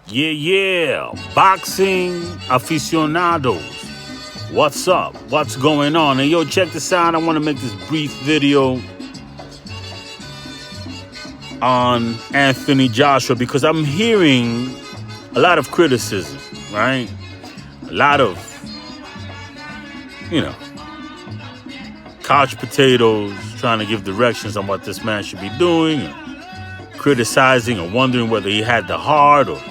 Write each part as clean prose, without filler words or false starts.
Yeah. Boxing aficionados. What's up? What's going on? And yo, check this out. I want to make this brief video on Anthony Joshua because I'm hearing a lot of criticism, right? A lot of, couch potatoes trying to give directions on what this man should be doing, and criticizing and wondering whether he had the heart or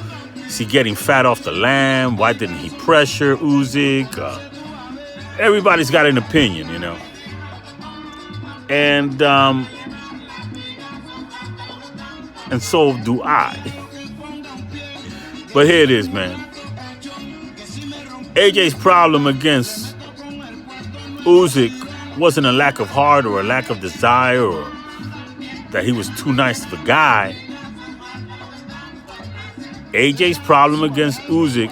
is he getting fat off the lamb? Why didn't he pressure Usyk? Everybody's got an opinion, and so do I. But here it is, man. AJ's problem against Usyk wasn't a lack of heart or a lack of desire or that he was too nice of a guy. AJ's problem against Usyk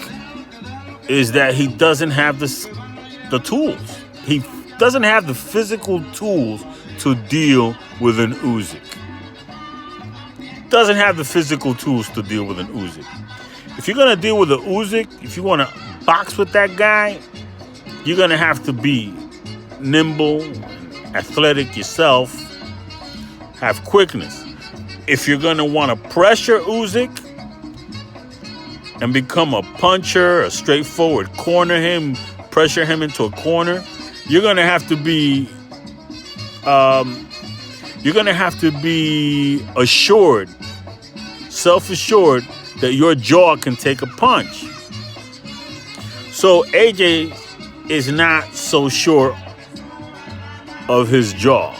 is that he doesn't have the tools. He doesn't have the physical tools to deal with an Usyk. Doesn't have the physical tools to deal with an Usyk. If you're going to deal with an Usyk, if you want to box with that guy, you're going to have to be nimble, athletic yourself, have quickness. If you're going to want to pressure Usyk and become a puncher, a straightforward corner him, pressure him into a corner, you're going to have to be assured, self-assured that your jaw can take a punch. So AJ is not so sure of his jaw.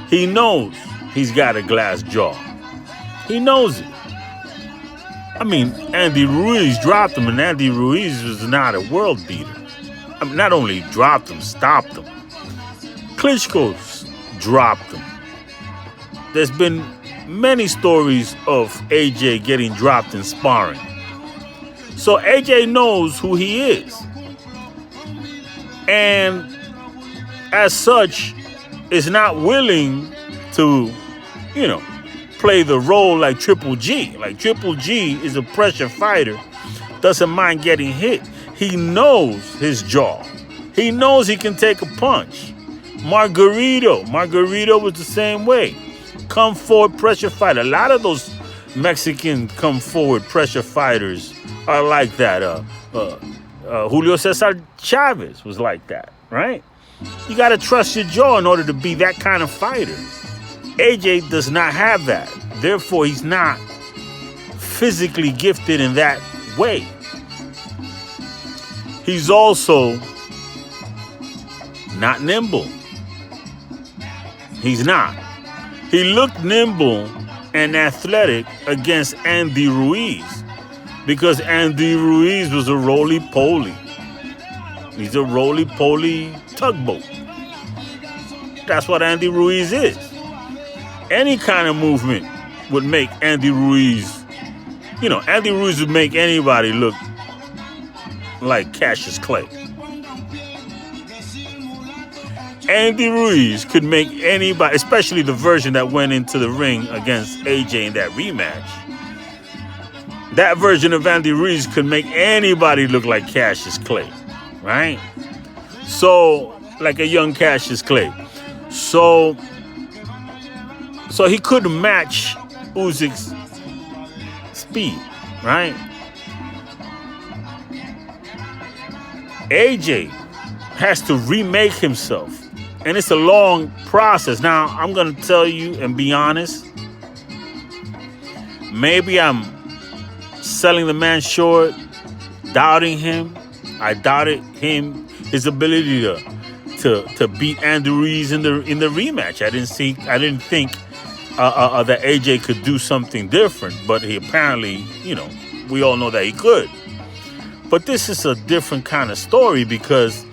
He knows he's got a glass jaw. He knows it. I mean, Andy Ruiz dropped him, and Andy Ruiz was not a world beater. I mean, not only dropped him, stopped him. Klitschko's dropped him. There's been many stories of AJ getting dropped in sparring. So AJ knows who he is. And as such, is not willing to, play the role like Triple G. Like Triple G is a pressure fighter, doesn't mind getting hit. He knows his jaw. He knows he can take a punch. Margarito was the same way. Come forward pressure fighter. A lot of those Mexican come forward pressure fighters are like that. Julio Cesar Chavez was like that, right? You got to trust your jaw in order to be that kind of fighter. AJ does not have that. Therefore, he's not physically gifted in that way. He's also not nimble. He's not. He looked nimble and athletic against Andy Ruiz because Andy Ruiz was a roly-poly. He's a roly-poly tugboat. That's what Andy Ruiz is. Any kind of movement would make Andy Ruiz, Andy Ruiz would make anybody look like Cassius Clay. Andy Ruiz could make anybody, especially the version that went into the ring against AJ in that rematch. That version of Andy Ruiz could make anybody look like Cassius Clay, right? So, like a young Cassius Clay. So he couldn't match Usyk's speed, right? AJ has to remake himself. And it's a long process. Now, I'm going to tell you and be honest. Maybe I'm selling the man short, doubting him. I doubted his ability to beat Andy Ruiz in the rematch. I didn't think that AJ could do something different, but he apparently, we all know that he could. But this is a different kind of story because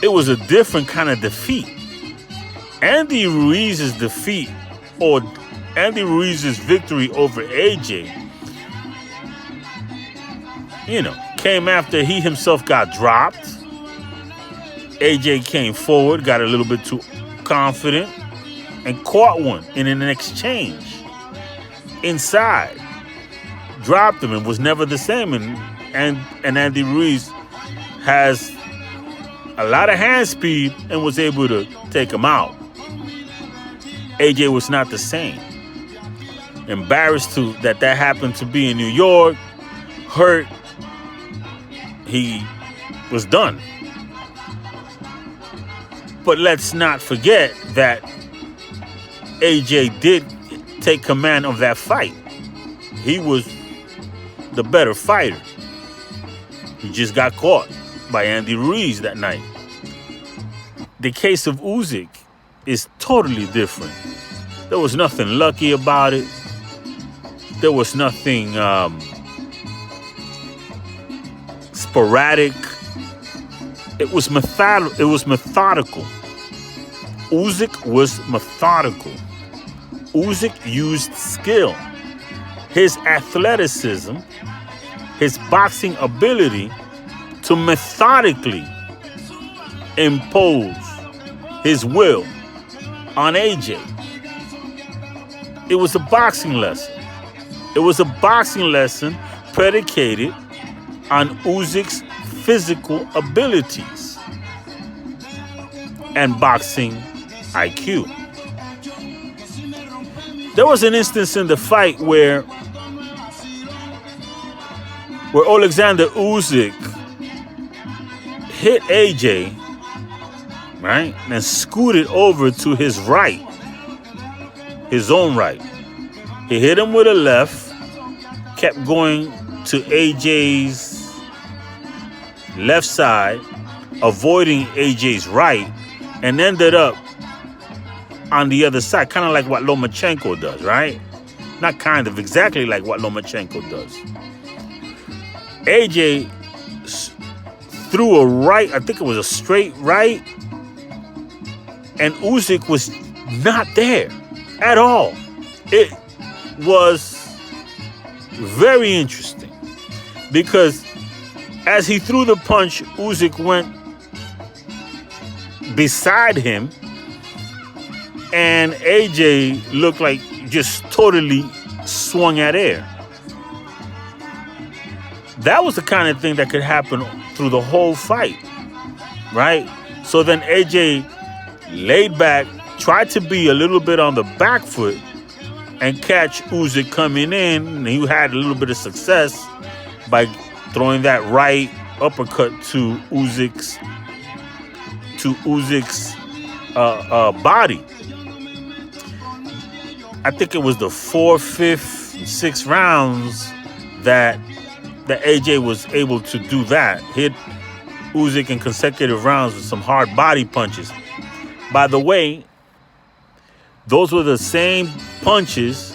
it was a different kind of defeat. Andy Ruiz's defeat, or Andy Ruiz's victory over AJ, came after he himself got dropped. AJ came forward, got a little bit too confident, and caught one in an exchange inside. dropped him and was never the same. And Andy Ruiz has a lot of hand speed and was able to take him out. AJ was not the same. Embarrassed that happened to be in New York, hurt, he was done. But let's not forget that AJ did take command of that fight. He was the better fighter. He just got caught by Andy Ruiz that night. The case of Usyk is totally different. There was nothing lucky about it. There was nothing sporadic. It was methodical. Usyk was methodical. Usyk used skill. His athleticism, his boxing ability to methodically impose his will on AJ. It was a boxing lesson. It was a boxing lesson predicated on Usyk's physical abilities and boxing IQ. There was an instance in the fight where Alexander Usyk hit AJ, right, and scooted over to his right, his own right. He hit him with a left, kept going to AJ's left side, avoiding AJ's right, and ended up on the other side, kind of like what Lomachenko does, right? Not kind of, exactly like what Lomachenko does. AJ threw a right, I think it was a straight right, and Usyk was not there at all. It was very interesting because as he threw the punch, Usyk went beside him, and AJ looked like just totally swung at air. That was the kind of thing that could happen through the whole fight, right? So then AJ laid back, tried to be a little bit on the back foot and catch Usyk coming in. And he had a little bit of success by throwing that right uppercut to Usyk's body. I think it was the 4th, 5th, 6th rounds that AJ was able to do that. Hit Usyk in consecutive rounds with some hard body punches. By the way, those were the same punches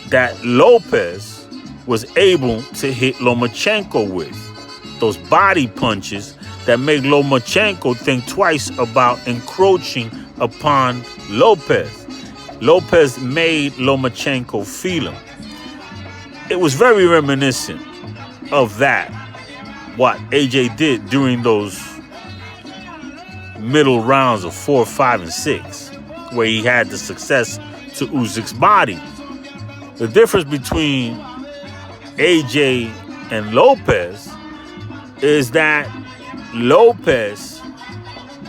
that Lopez was able to hit Lomachenko with. Those body punches that made Lomachenko think twice about encroaching upon Lopez. Lopez made Lomachenko feel him. It was very reminiscent of that, what AJ did during those middle rounds of 4, 5, and 6, where he had the success to Usyk's body. The difference between AJ and Lopez is that Lopez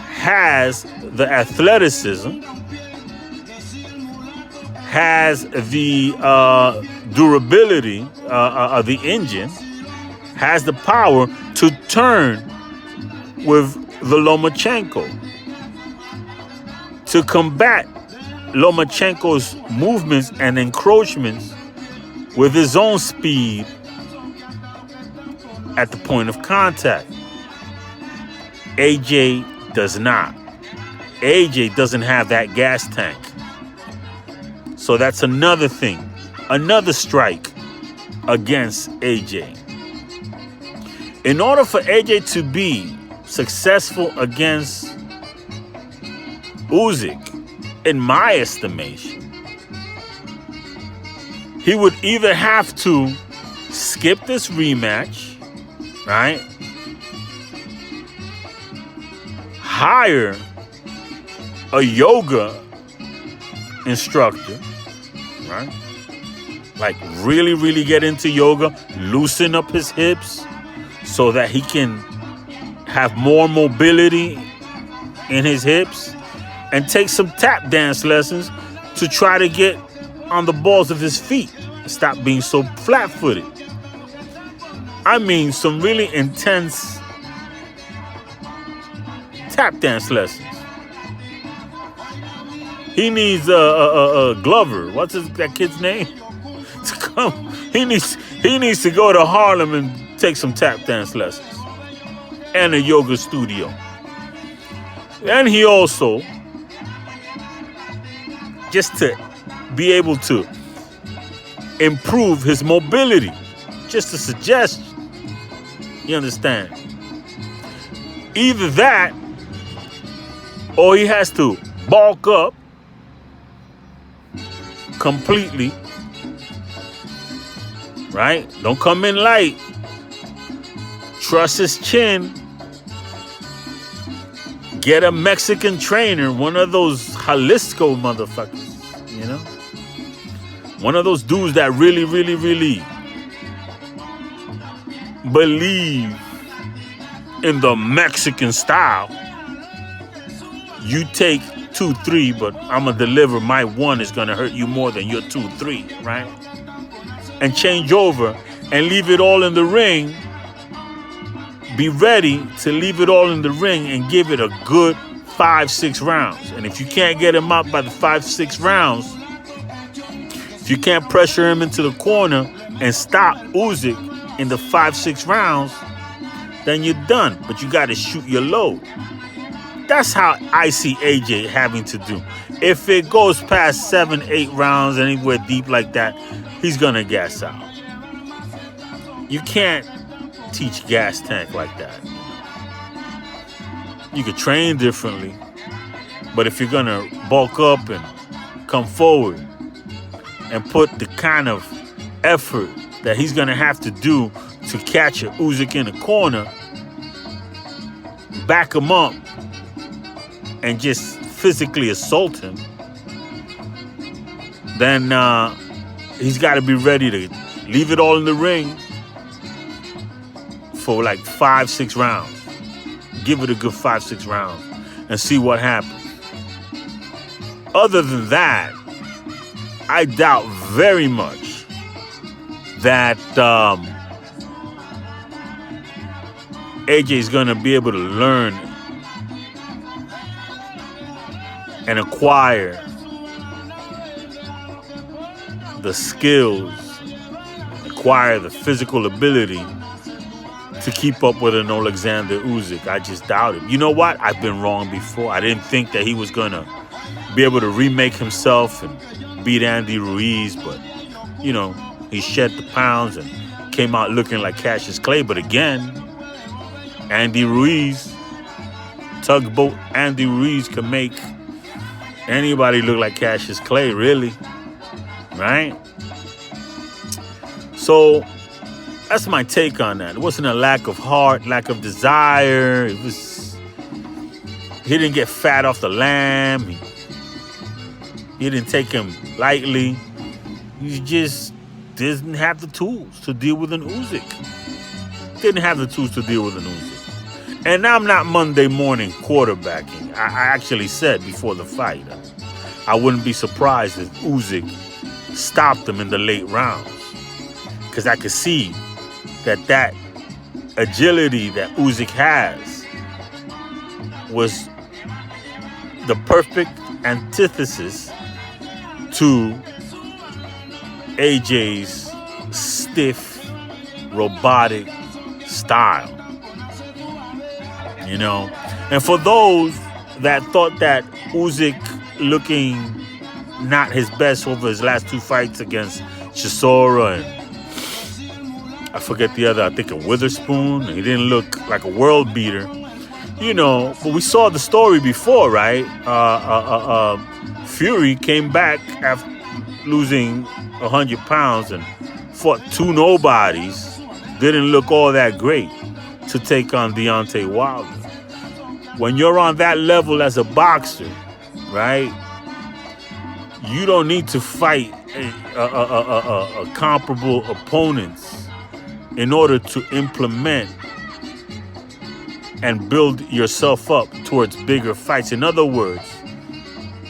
has the athleticism, has the durability of the engine, has the power to turn with the Lomachenko, to combat Lomachenko's movements and encroachments with his own speed at the point of contact. AJ does not. AJ doesn't have that gas tank. So that's another thing, another strike against AJ. In order for AJ to be successful against Usyk, in my estimation, he would either have to skip this rematch, right? Hire a yoga instructor, right? like really, really get into yoga, loosen up his hips so that he can have more mobility in his hips, and take some tap dance lessons to try to get on the balls of his feet. Stop being so flat-footed. I mean, some really intense tap dance lessons. He needs a Glover. What's that kid's name? To come. He needs to go to Harlem and take some tap dance lessons and a yoga studio. And he also, just to be able to improve his mobility, just a suggestion. You understand? Either that, or he has to bulk up completely, right? Don't come in light. Trust his chin. Get a Mexican trainer, one of those Jalisco motherfuckers, you know? One of those dudes that really, really, really believe in the Mexican style. You take 2-3, but I'm going to deliver my 1 is going to hurt you more than your 2-3, right? And change over and leave it all in the ring. Be ready to leave it all in the ring and give it a good 5-6 rounds. And if you can't get him out by the 5-6 rounds, if you can't pressure him into the corner and stop Usyk in the 5-6 rounds, then you're done. But you got to shoot your load. That's how I see AJ having to do. If it goes past 7-8 rounds, anywhere deep like that, he's going to gas out. You can't teach gas tank like that. You could train differently, but if you're going to bulk up and come forward and put the kind of effort that he's going to have to do to catch a Usyk in the corner, back him up, and just physically assault him, then he's got to be ready to leave it all in the ring for like 5-6 rounds. Give it a good 5-6 rounds and see what happens. Other than that, I doubt very much that AJ is going to be able to learn and acquire the skills, acquire the physical ability to keep up with an Alexander Usyk. I just doubt it. You know what? I've been wrong before. I didn't think that he was going to be able to remake himself and beat Andy Ruiz, but, you know, he shed the pounds and came out looking like Cassius Clay. But again, Andy Ruiz, tugboat Andy Ruiz can make anybody look like Cassius Clay, really, right? So that's my take on that. It wasn't a lack of heart, lack of desire. It was, he didn't get fat off the lamb. He didn't take him lightly. He just didn't have the tools to deal with an Usyk. Didn't have the tools to deal with an Usyk. And I'm not Monday morning quarterbacking. I actually said before the fight, I wouldn't be surprised if Usyk stopped him in the late rounds. Because I could see that agility that Usyk has was the perfect antithesis to AJ's stiff, robotic style. You know? And for those that thought that Usyk looking not his best over his last 2 fights against Chisora and I forget the other, I think a Witherspoon. He didn't look like a world beater. You know, but we saw the story before, right? Fury came back after losing 100 pounds and fought 2 nobodies. Didn't look all that great to take on Deontay Wilder. When you're on that level as a boxer, right? You don't need to fight comparable opponents in order to implement and build yourself up towards bigger fights. In other words,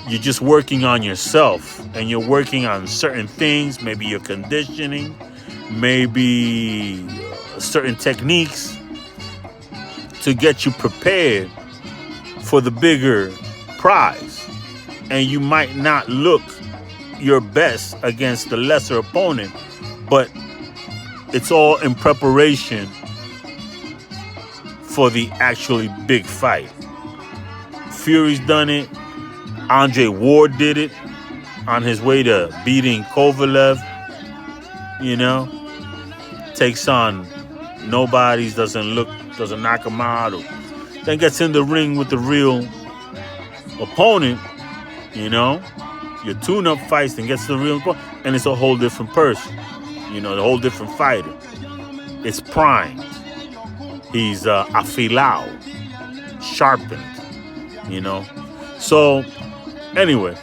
you're just working on yourself and you're working on certain things, maybe your conditioning, maybe certain techniques to get you prepared for the bigger prize. And you might not look your best against the lesser opponent, but it's all in preparation for the actually big fight. Fury's done it. Andre Ward did it on his way to beating Kovalev. You know, takes on nobodies, doesn't knock him out, or then gets in the ring with the real opponent. You know, your tune-up fights, then gets to the real opponent, and it's a whole different person. You know, the whole different fighter. It's primed. He's afilado, sharpened. You know, so anyway,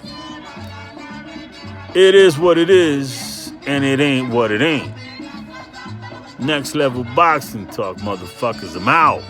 it is what it is, and it ain't what it ain't. Next level boxing talk, motherfuckers. I'm out.